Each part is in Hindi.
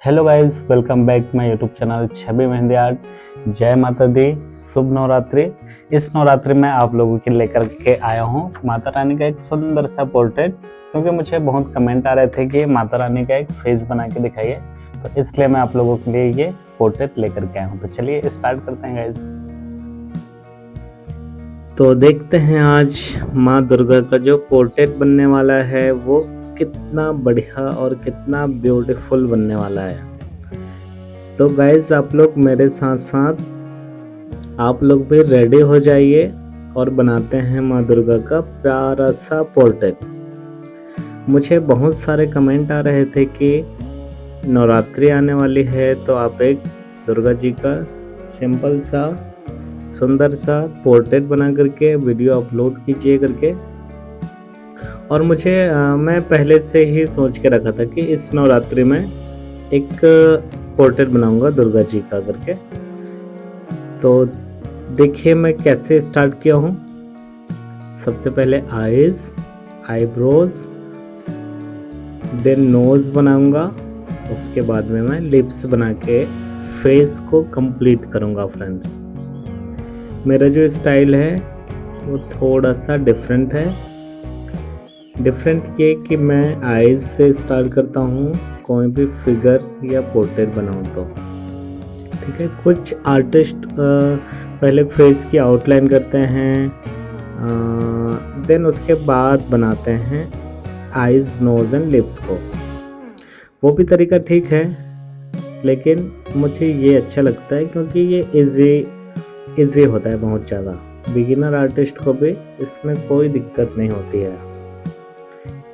Hello guys, welcome back my YouTube channel Chhavi mehndi art. जय माता दी, शुभ नवरात्रि। इस नवरात्रि में आप लोगों के लेकर के आया हूँ माता रानी का एक सुंदर सा पोर्ट्रेट, क्योंकि मुझे बहुत कमेंट आ रहे थे कि माता रानी का एक फेस बना के दिखाइए, तो इसलिए मैं आप लोगों के लिए ये पोर्ट्रेट लेकर के आया हूँ। तो चलिए स्टार्ट करते हैं गाइस। तो देखते हैं आज माँ दुर्गा का जो पोर्ट्रेट बनने वाला है वो कितना बढ़िया और कितना ब्यूटीफुल बनने वाला है। तो गाइज आप लोग मेरे साथ साथ आप लोग भी रेडी हो जाइए और बनाते हैं माँ दुर्गा का प्यारा सा पोर्ट्रेट। मुझे बहुत सारे कमेंट आ रहे थे कि नवरात्रि आने वाली है तो आप एक दुर्गा जी का सिंपल सा सुंदर सा पोर्ट्रेट बना करके वीडियो अपलोड कीजिए करके। और मैं पहले से ही सोच के रखा था कि इस नवरात्रि में एक पोर्ट्रेट बनाऊंगा दुर्गा जी का करके। तो देखिए मैं कैसे स्टार्ट किया हूँ। सबसे पहले आईज, आईब्रोज, देन नोज बनाऊंगा। उसके बाद में मैं लिप्स बना के फेस को कंप्लीट करूंगा। फ्रेंड्स, मेरा जो स्टाइल है वो थोड़ा सा डिफरेंट है। डिफरेंट ये कि मैं आईज से स्टार्ट करता हूँ कोई भी फिगर या पोर्ट्रेट बनाऊँ तो। ठीक है, कुछ आर्टिस्ट पहले फेस की आउटलाइन करते हैं, देन उसके बाद बनाते हैं आईज, नोज एंड लिप्स को। वो भी तरीका ठीक है, लेकिन मुझे ये अच्छा लगता है क्योंकि ये इजी होता है बहुत ज़्यादा। बिगिनर आर्टिस्ट को भी इसमें कोई दिक्कत नहीं होती है।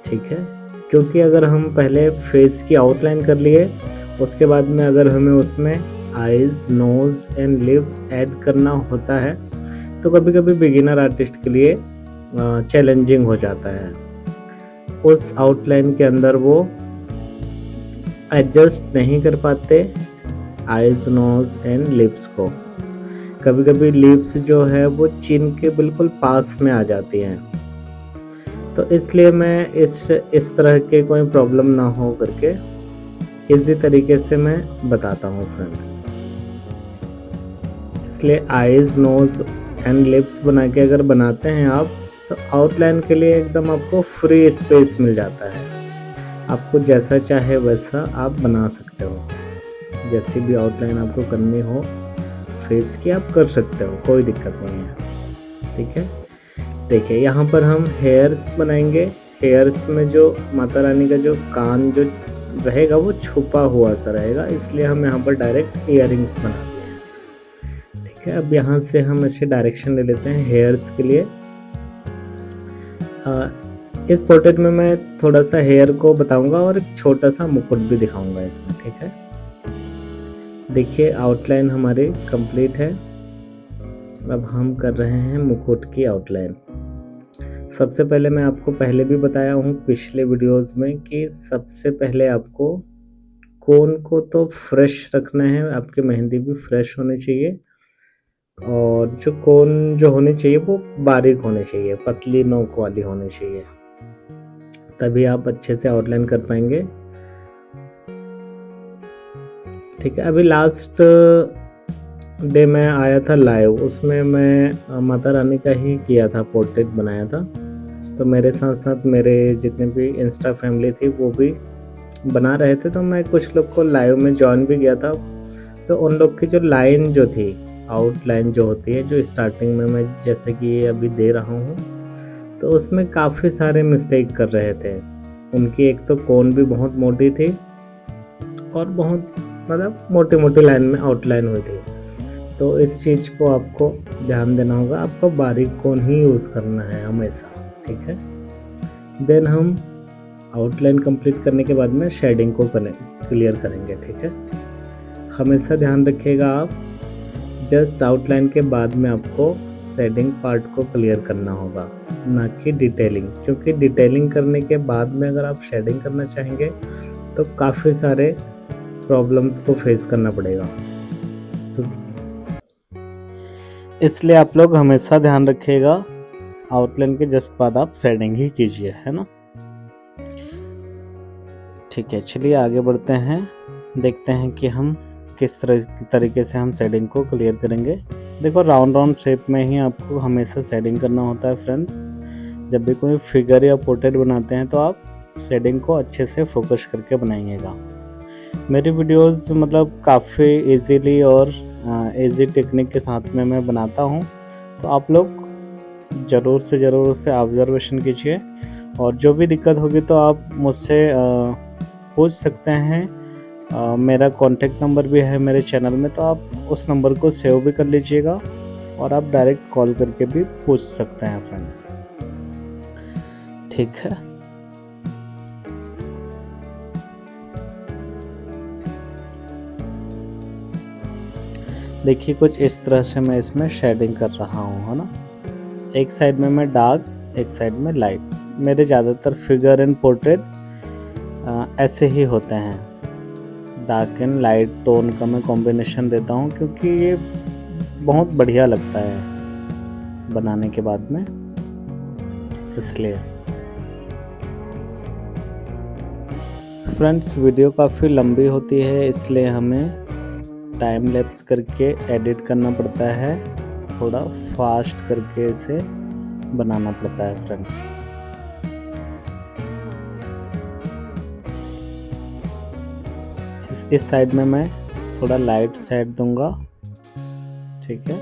ठीक है, क्योंकि अगर हम पहले फेस की आउटलाइन कर लिए, उसके बाद में अगर हमें उसमें eyes, nose and lips add करना होता है तो कभी कभी बिगिनर आर्टिस्ट के लिए चैलेंजिंग हो जाता है। उस आउटलाइन के अंदर वो एडजस्ट नहीं कर पाते आईज, नोज एंड लिप्स को। कभी कभी लिप्स जो है वो चिन के बिल्कुल पास में आ जाती हैं। तो इसलिए मैं इस तरह के कोई प्रॉब्लम ना हो करके इजी तरीके से मैं बताता हूँ फ्रेंड्स। इसलिए आईज, नोज एंड लिप्स बना के अगर बनाते हैं आप तो आउटलाइन के लिए एकदम आपको फ्री स्पेस मिल जाता है। आपको जैसा चाहे वैसा आप बना सकते हो। जैसी भी आउटलाइन आपको करनी हो फेस की आप कर सकते हो, कोई दिक्कत नहीं है। ठीक है, देखिए यहाँ पर हम हेयर्स बनाएंगे। हेयर्स में जो माता रानी का जो कान जो रहेगा वो छुपा हुआ सा रहेगा, इसलिए हम यहाँ पर डायरेक्ट इयररिंग्स बना दिए हैं। ठीक है, अब यहाँ से हम ऐसे डायरेक्शन ले लेते हैं हेयर्स के लिए। इस पोर्ट्रेट में मैं थोड़ा सा हेयर को बताऊंगा और एक छोटा सा मुकुट भी दिखाऊंगा इसमें। ठीक है, देखिए आउटलाइन हमारी कंप्लीट है। अब हम कर रहे हैं मुकुट की आउटलाइन। सबसे पहले मैं आपको पहले भी बताया हूँ पिछले वीडियोस में कि सबसे पहले आपको कोन को तो फ्रेश रखना है। आपकी मेहंदी भी फ्रेश होनी चाहिए और जो कोन जो होनी चाहिए वो बारीक होनी चाहिए, पतली नोक वाली होनी चाहिए, तभी आप अच्छे से आउटलाइन कर पाएंगे। ठीक है, अभी लास्ट डे मैं आया था लाइव, उसमें मैं माता रानी का ही किया था, पोर्ट्रेट बनाया था। तो मेरे साथ साथ मेरे जितने भी इंस्टा फैमिली थी वो भी बना रहे थे, तो मैं कुछ लोग को लाइव में ज्वाइन भी किया था। तो उन लोग की जो लाइन जो थी, आउटलाइन जो होती है, जो स्टार्टिंग में मैं जैसे कि ये अभी दे रहा हूँ, तो उसमें काफ़ी सारे मिस्टेक कर रहे थे। उनकी एक तो कोन भी बहुत मोटी थी और बहुत मतलब मोटी मोटी लाइन में आउटलाइन हुई थी। तो इस चीज़ को आपको ध्यान देना होगा, आपको बारीक कोन ही यूज़ करना है हमेशा। ठीक है, देन हम आउटलाइन कंप्लीट करने के बाद में शेडिंग को क्लियर करेंगे। ठीक है, हमेशा ध्यान रखिएगा आप जस्ट आउटलाइन के बाद में आपको शेडिंग पार्ट को क्लियर करना होगा, ना कि डिटेलिंग। क्योंकि डिटेलिंग करने के बाद में अगर आप शेडिंग करना चाहेंगे तो काफ़ी सारे प्रॉब्लम्स को फेस करना पड़ेगा। इसलिए आप लोग हमेशा ध्यान रखिएगा, आउटलाइन के जस्ट बाद आप शेडिंग ही कीजिए, है ना। ठीक है, चलिए आगे बढ़ते हैं। देखते हैं कि हम किस तरीके से हम शेडिंग को क्लियर करेंगे। देखो राउंड शेप में ही आपको हमेशा शेडिंग करना होता है फ्रेंड्स। जब भी कोई फिगर या पोर्ट्रेट बनाते हैं तो आप शेडिंग को अच्छे से फोकस करके बनाइएगा। मेरी वीडियोस मतलब काफ़ी इजीली और इजी टेक्निक के साथ में मैं बनाता हूँ, तो आप लोग ज़रूर से ज़रूर उसे ऑब्जर्वेशन कीजिए और जो भी दिक्कत होगी तो आप मुझसे पूछ सकते हैं। मेरा कॉन्टेक्ट नंबर भी है मेरे चैनल में, तो आप उस नंबर को सेव भी कर लीजिएगा और आप डायरेक्ट कॉल करके भी पूछ सकते हैं फ्रेंड्स, ठीक है। देखिए कुछ इस तरह से मैं इसमें शेडिंग कर रहा हूँ, है ना। एक साइड में मैं डार्क, एक साइड में लाइट। मेरे ज़्यादातर फिगर एंड पोर्ट्रेट ऐसे ही होते हैं। डार्क एंड लाइट टोन का मैं कॉम्बिनेशन देता हूँ क्योंकि ये बहुत बढ़िया लगता है बनाने के बाद में, इसलिए। फ्रेंड्स वीडियो काफ़ी लंबी होती है, इसलिए हमें टाइम लैप्स करके एडिट करना पड़ता है, थोड़ा फास्ट करके इसे बनाना पड़ता है फ्रेंड्स। इस साइड में मैं थोड़ा लाइट साइड दूंगा, ठीक है।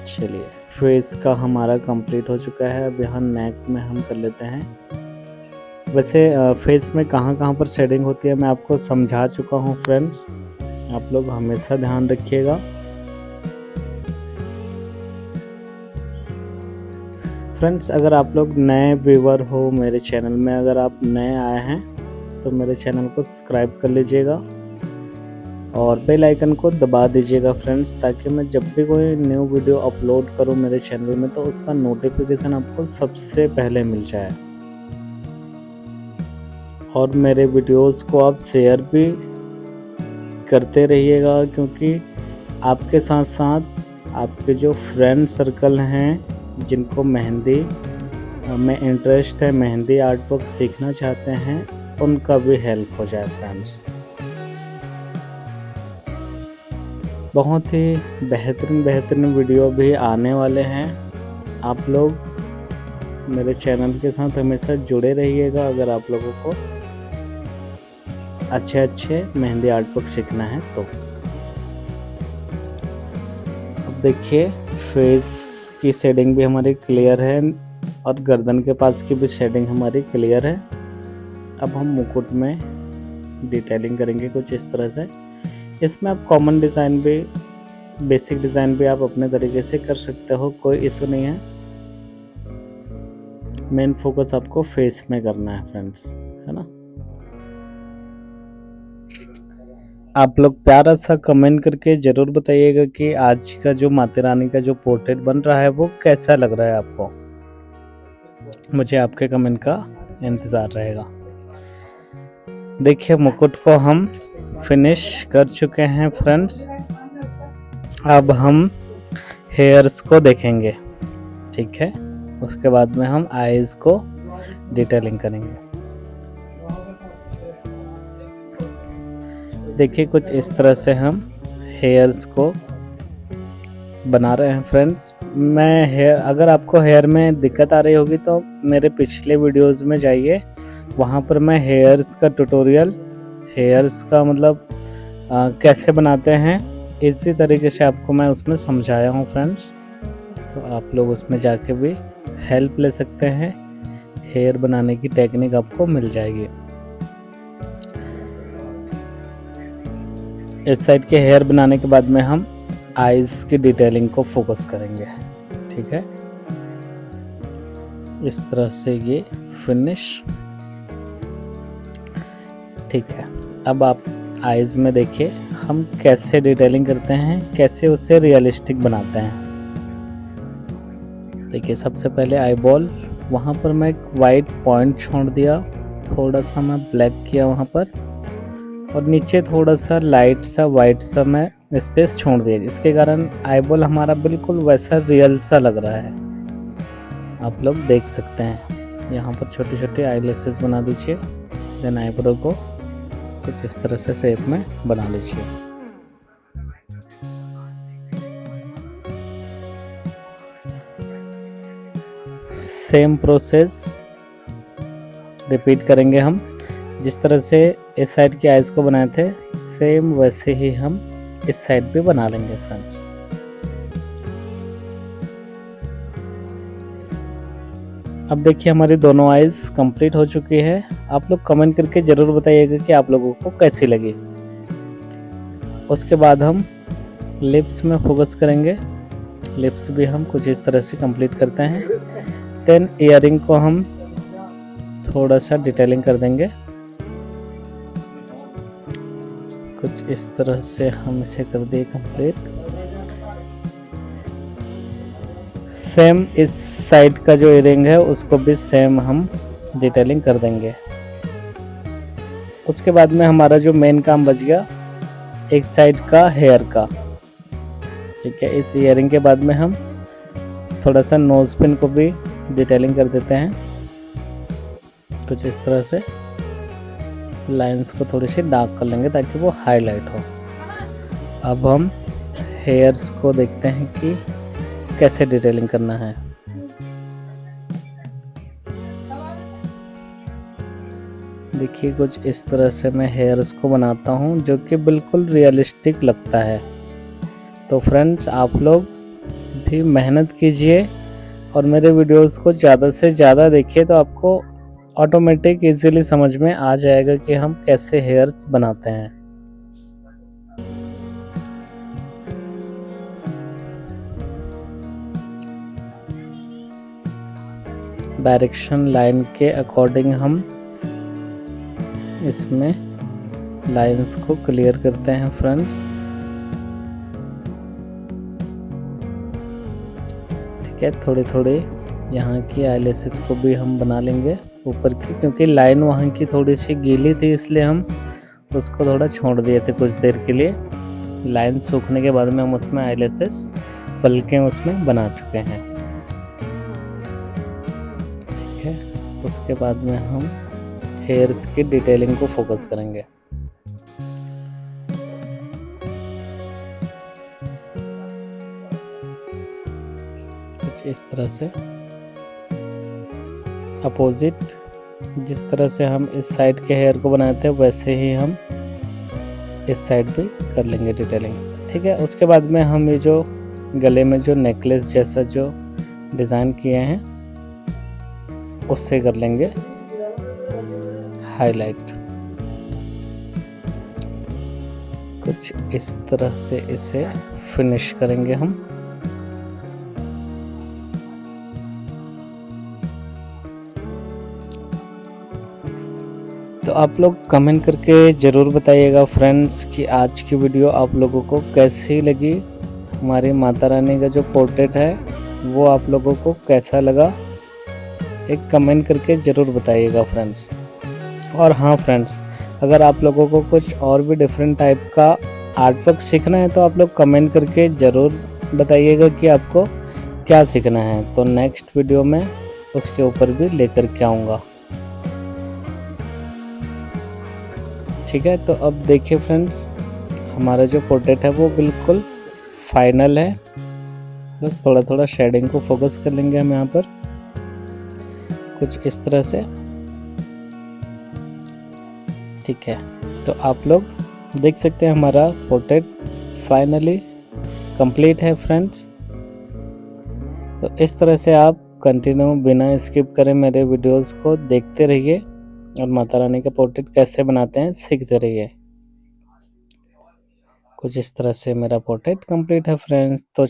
चलिए फेस का हमारा कंप्लीट हो चुका है। अब यहाँ नेक में हम कर लेते हैं। वैसे फेस में कहाँ कहाँ पर शेडिंग होती है मैं आपको समझा चुका हूँ फ्रेंड्स, आप लोग हमेशा ध्यान रखिएगा। फ्रेंड्स अगर आप लोग नए व्यूअर हो मेरे चैनल में, अगर आप नए आए हैं तो मेरे चैनल को सब्सक्राइब कर लीजिएगा और बेल आइकन को दबा दीजिएगा फ्रेंड्स, ताकि मैं जब भी कोई न्यू वीडियो अपलोड करूं मेरे चैनल में तो उसका नोटिफिकेशन आपको सबसे पहले मिल जाए। और मेरे वीडियोस को आप शेयर भी करते रहिएगा, क्योंकि आपके साथ साथ आपके जो फ्रेंड सर्कल हैं जिनको मेहंदी में इंटरेस्ट है, मेहंदी आर्ट वर्क सीखना चाहते हैं, उनका भी हेल्प हो जाए फ्रेंड्स। बहुत ही बेहतरीन वीडियो भी आने वाले हैं। आप लोग मेरे चैनल के साथ हमेशा जुड़े रहिएगा अगर आप लोगों को अच्छे मेहंदी आर्ट वर्क सीखना है तो। अब देखिए फेस की शेडिंग भी हमारी क्लियर है और गर्दन के पास की भी शेडिंग हमारी क्लियर है। अब हम मुकुट में डिटेलिंग करेंगे कुछ इस तरह से। इसमें आप कॉमन डिज़ाइन भी, बेसिक डिज़ाइन भी आप अपने तरीके से कर सकते हो, कोई इशू नहीं है। मेन फोकस आपको फेस में करना है फ्रेंड्स, है ना। आप लोग प्यारा सा कमेंट करके ज़रूर बताइएगा कि आज का जो माता रानी का जो पोर्ट्रेट बन रहा है वो कैसा लग रहा है आपको। मुझे आपके कमेंट का इंतज़ार रहेगा। देखिए मुकुट को हम फिनिश कर चुके हैं फ्रेंड्स। अब हम हेयर्स को देखेंगे, ठीक है। उसके बाद में हम आईज को डिटेलिंग करेंगे। देखिए कुछ इस तरह से हम हेयर्स को बना रहे हैं फ्रेंड्स। अगर आपको हेयर में दिक्कत आ रही होगी तो मेरे पिछले वीडियोस में जाइए, वहाँ पर मैं हेयर्स का ट्यूटोरियल, हेयर्स का मतलब कैसे बनाते हैं इसी तरीके से आपको मैं उसमें समझाया हूँ फ्रेंड्स। तो आप लोग उसमें जाके भी हेल्प ले सकते हैं, हेयर बनाने की टेक्निक आपको मिल जाएगी। इस साइड के हेयर बनाने के बाद में हम आईज की डिटेलिंग को फोकस करेंगे, ठीक है। इस तरह से ये फिनिश, ठीक है। अब आप आईज में देखिए हम कैसे डिटेलिंग करते हैं, कैसे उसे रियलिस्टिक बनाते हैं। देखिए सबसे पहले आई बॉल, वहाँ पर मैं एक वाइट पॉइंट छोड़ दिया, थोड़ा सा मैं ब्लैक किया वहाँ पर, और नीचे थोड़ा सा लाइट सा वाइट सा मैं स्पेस छोड़ दिया, जिसके कारण आईबॉल हमारा बिल्कुल वैसा रियल सा लग रहा है। आप लोग देख सकते हैं। यहाँ पर छोटे छोटे आई लैशेस बना दीजिए, देन आईब्रो को कुछ इस तरह से शेप में बना लीजिए। सेम प्रोसेस रिपीट करेंगे हम। जिस तरह से इस साइड की आइज़ को बनाए थे सेम वैसे ही हम इस साइड भी बना लेंगे फ्रेंड्स। अब देखिए हमारी दोनों आइज़ कंप्लीट हो चुकी है। आप लोग कमेंट करके ज़रूर बताइएगा कि आप लोगों को कैसी लगी। उसके बाद हम लिप्स में फोकस करेंगे। लिप्स भी हम कुछ इस तरह से कंप्लीट करते हैं। देन ईयरिंग को हम थोड़ा सा डिटेलिंग कर देंगे। कुछ इस तरह से हम इसे कर दिए कंप्लीट। सेम इस साइड का जो ईयरिंग है उसको भी सेम हम डिटेलिंग कर देंगे। उसके बाद में हमारा जो मेन काम बच गया एक साइड का हेयर का, ठीक है। इस ईयरिंग के बाद में हम थोड़ा सा नोज पिन को भी डिटेलिंग कर देते हैं। कुछ इस तरह से लाइंस को थोड़ी सी डार्क कर लेंगे ताकि वो हाईलाइट हो। अब हम हेयर्स को देखते हैं कि कैसे डिटेलिंग करना है। देखिए कुछ इस तरह से मैं हेयर्स को बनाता हूँ जो कि बिल्कुल रियलिस्टिक लगता है। तो फ्रेंड्स आप लोग भी मेहनत कीजिए और मेरे वीडियोस को ज़्यादा से ज़्यादा देखिए तो आपको ऑटोमेटिक इजीली समझ में आ जाएगा कि हम कैसे हेयर्स बनाते हैं। डायरेक्शन लाइन के अकॉर्डिंग हम इसमें लाइंस को क्लियर करते हैं फ्रेंड्स। ठीक है, थोड़े थोड़े यहाँ की आईलैशेस को भी हम बना लेंगे ऊपर की, क्योंकि लाइन वहाँ की थोड़ी सी गीली थी इसलिए हम उसको थोड़ा छोड़ दिए थे कुछ देर के लिए। लाइन सूखने के बाद में हम उसमें आईलैशेस पलकें उसमें बना चुके हैं। ठीक है, उसके बाद में हम हेयर्स की डिटेलिंग को फोकस करेंगे। कुछ इस तरह से अपोजिट जिस तरह से हम इस साइड के हेयर को बनाए थे वैसे ही हम इस साइड भी कर लेंगे डिटेलिंग। ठीक है, उसके बाद में हम ये जो गले में जो नेकलेस जैसा जो डिज़ाइन किए हैं उससे कर लेंगे हाईलाइट। कुछ इस तरह से इसे फिनिश करेंगे हम। तो आप लोग कमेंट करके ज़रूर बताइएगा फ्रेंड्स कि आज की वीडियो आप लोगों को कैसी लगी। हमारी माता रानी का जो पोर्ट्रेट है वो आप लोगों को कैसा लगा, एक कमेंट करके ज़रूर बताइएगा फ्रेंड्स। और हाँ फ्रेंड्स, अगर आप लोगों को कुछ और भी डिफरेंट टाइप का आर्ट वर्क सीखना है तो आप लोग कमेंट करके ज़रूर बताइएगा कि आपको क्या सीखना है, तो नेक्स्ट वीडियो में उसके ऊपर भी लेकर के आऊँगा। ठीक है, तो अब देखिए फ्रेंड्स, हमारा जो पोर्ट्रेट है वो बिल्कुल फाइनल है। बस थोड़ा थोड़ा शेडिंग को फोकस कर लेंगे हम यहाँ पर कुछ इस तरह से। ठीक है, तो आप लोग देख सकते हैं हमारा पोर्ट्रेट फाइनली कंप्लीट है फ्रेंड्स। तो इस तरह से आप कंटिन्यू बिना स्किप करें मेरे वीडियोस को देखते रहिए और माता रानी का पोर्ट्रेट कैसे बनाते हैं सीखते रहिए। कुछ इस तरह से मेरा पोर्ट्रेट कंप्लीट है फ्रेंड्स। तो